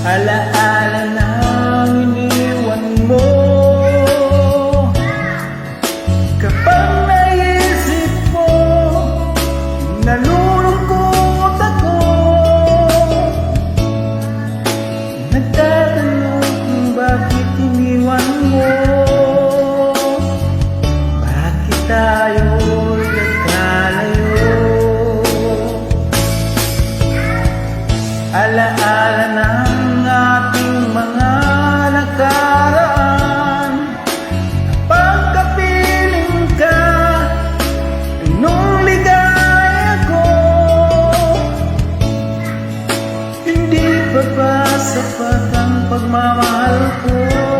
Alaala ng iniwan mo. Kapag naisip mo, nalulungkot ako. Nagtatanong kung bakit iniwan mo. Bakit tayo'y nagkalayo? Alaala ng ating mga nakaraan. Pagkapiling ka, nung ligaya ko, hindi pa ba sapat ang pagmamahal ko?